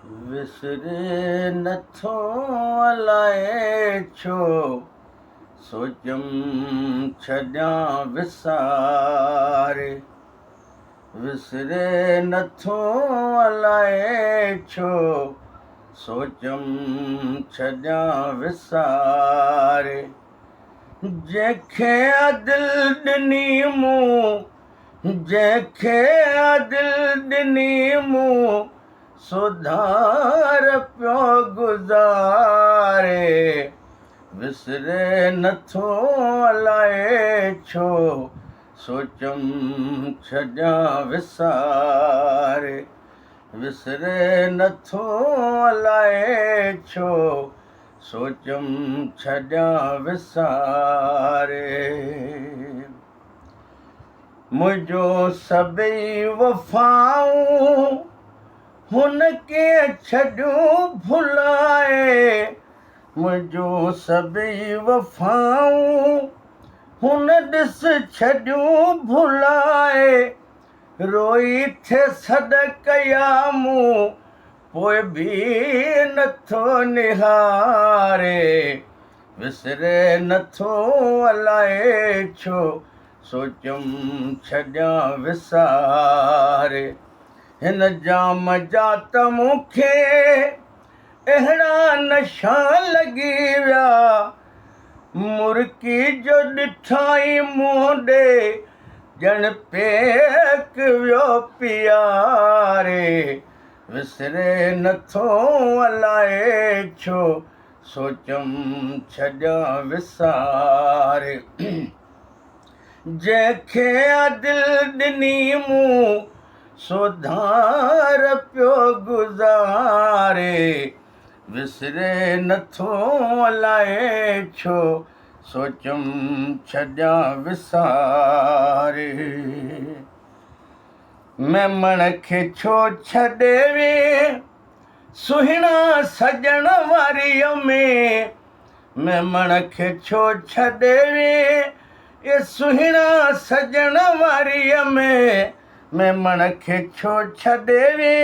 विसरे नथो अलाए छो सोचम छॾियां विसारे। विसरे नथो अलाए छो सोचम छॾियां विसारे। जंहिंखे दिल ॾिनी मूं जंहिंखे दिल ॾिनी मूं सुधार पियो गुज़ारे। विसरे नथो अलाए छो सोचम छॾियां विसारे। विसरे नथो अलाए छो सोचम छॾियां विसारे। मुंहिंजो सभई वफ़ाऊं हुन खे छॾियो भुलाए। मुंहिंजो सभई वफ़ाऊं हुन ॾिस छॾियो भुलाए। रोई थे सॾ कया मूं पोइ बि नथो निहारे। विसरे नथो अलाए छो सोचम छॾियां विसारे। हिन जाम जा त मूंखे अहिड़ा नशा लॻी विया मुर्की जो ॾिठाई मूं ॾे ॼण पेक वियो पियारे। विसरे नथो अलाए छो सोचम छॾियां विसारे। जंहिंखे दिल ॾिनी मूं सुधार पियो गुज़ारे। विसरे नथो अलाए छो सोचम छॾियां विसारे। मेमण खे छो छॾे वे सुहिणा सजण वारीअ में। मेमण खे छो छॾे वे ये सुहिणा सजण वारीअ में। मेमण खे छो छॾे वे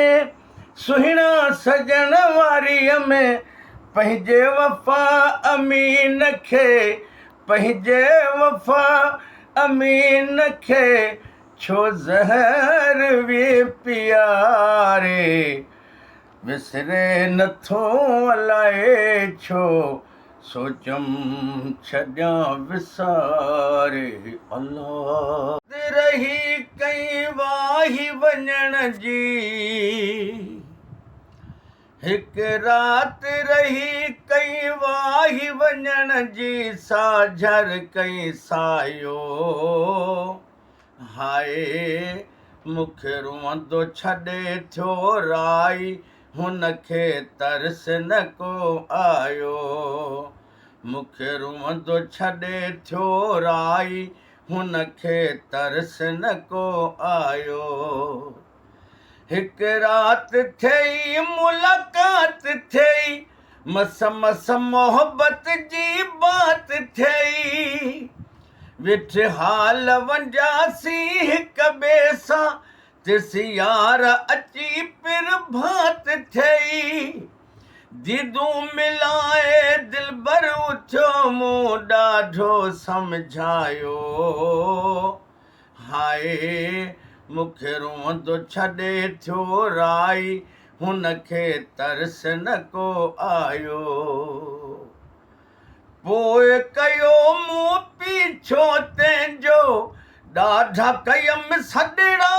सुहिणा सजण वारीअ में। पंहिंजे वफ़ा अमीन खे पंहिंजे वफ़ा अमीन खे छो ज़हर वे पियारे। विसरे नथो अलाए छो सोचम छॾियां विसारे। अल्लाह रही कई वाही वञण जी हिकु राति रही कई वाही वञण जी साझर कई सायो। हाय मूंखे रुअंदो छॾे थियो राई हुनखे तरस न को आयो। मूंखे रुअंदो छॾे थियो राई हुनखे तरस न को आयो। हिकु राति थई मुलाक़ात थई मस मस मोहब्बत जी बात थई। विठ हाल वंजासी हिक ॿिए सां तिस यार अची पिर भात थई। दीदूं मिलाए दिलबर उथियो मूं ॾाढो सम्झायो। हाय मूंखे रुअंदो छॾे थियो राई हुनखे तरस न को आयो। पोइ कयो मूं पीछो तंहिंजो ॾाढा कयमि सॾड़ा।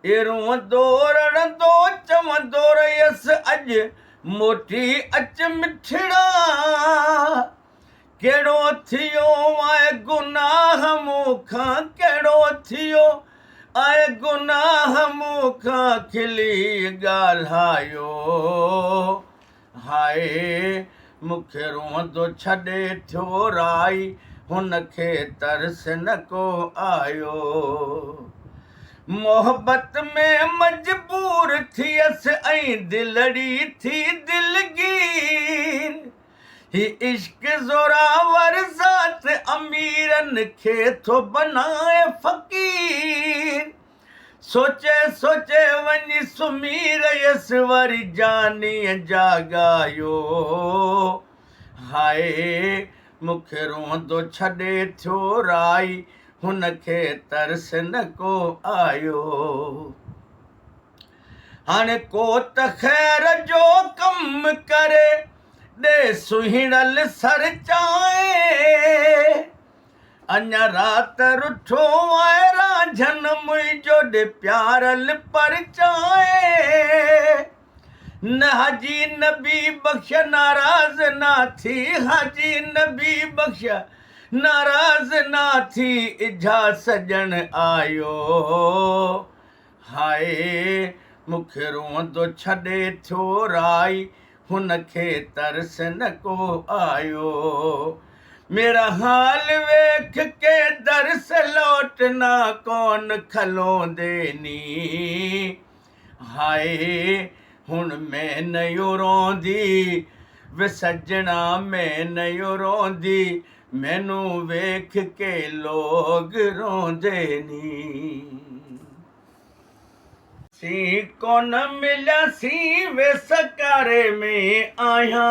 रुअंदो रड़ंदो चवंदो रहियसि अॼु मोटी अच मिठड़ा। कहिड़ो थियो आहे गुनाह मूंखां कहिड़ो थियो आहे गुनाह मूंखां खिली ॻाल्हायो। हाय मूंखे रुअंदो छॾे थियो राई हुनखे तरस न को आयो। मोहब्बत में मजबूर थियसि ऐं दिलड़ी थी दिलगीर। ही इश्क ज़ोरावर ज़ात अमीरन खे थो बनाए फ़कीर। सोचे सोचे वञी सुम्ही रहियस वरी जानी जाॻायो हाय मूंखे रोहंदो छॾे थियो राई हुनखे तरस न को आयो हाणे को त ख़ैर जो कम करे ॾे सुहिणल सर चाहे अञा रात रुठो आहे रांझन मुंहिंजो ॾे प्यारल पर चाहे न हाजी नबी बख्श नाराज़ ना थी हाजी नबी बख्श नाराज़ ना थी इझा सजण आयो हाय मूंखे रोहंदो छॾे थियो राई हुनखे तरस न को आयो मेरा हाल वेख के दर से लौटना कौन खलोंदे नी हाय हुण मैं नयो रोंदी वे सजना मैं नयो रोंदी मैनू वेख के लोग रोंदे नी सी कौन मिला सी वे सकारे में आया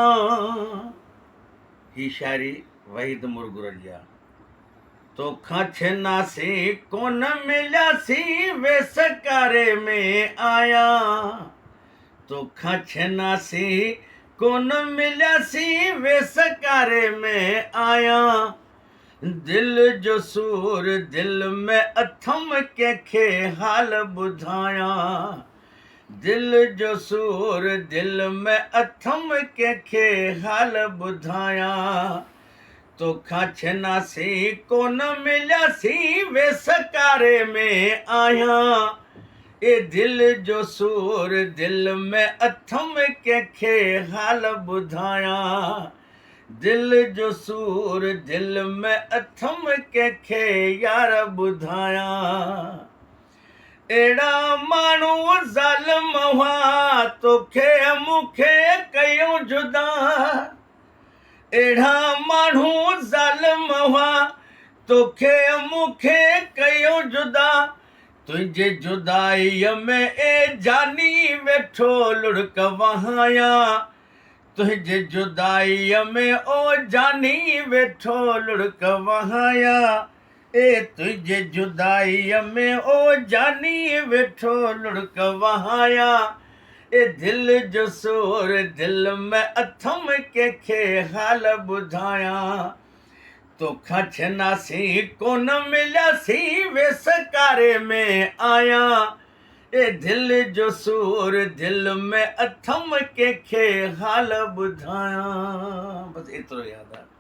ही शायरी वहीद मुरगुरलिया तोखा छनासी कोन मिलियासी वे सकारे में आया तोखा छनासी कोन मिलियासी वे सकारे में आया दिल जो सूर दिल में अथम कंहिंखे हाल ॿुधायां दिल जो सूर दिल में अथम कंहिंखे हाल ॿुधायां तोखा छनासी कोन मिलियासी वे सकारे में आया ए दिल जो सूर दिल में अथम कंहिंखे हाल ॿुधायां दिल जो सूर दिल में अथम कंहिंखे यार ॿुधायां अहिड़ा माण्हू ज़ालिम हुआ तोखे मूंखे कयूं जुदा अहिड़ा माण्हू ज़ालिम हुआ तोखे मूंखे कयूं जुदा तुंहिंजे जुदाईअ में ए जानी वेठो लुढ़क वहाया तुंहिंजे जुदाईअ में ओ जानी वेठो लुढ़क वहाया ए तुंहिंजे जुदाईअ में ओ जानी वेठो लुढ़क वहाया ए दिल जो सूर दिल में अथम कंहिंखे हाल ॿुधायां तोखा छनासी कोन मिलियासी वे सकारे में आया ए दिल जो सूर दिल में अथम कंहिंखे हाल ॿुधायां बसि एतिरो यादि आहे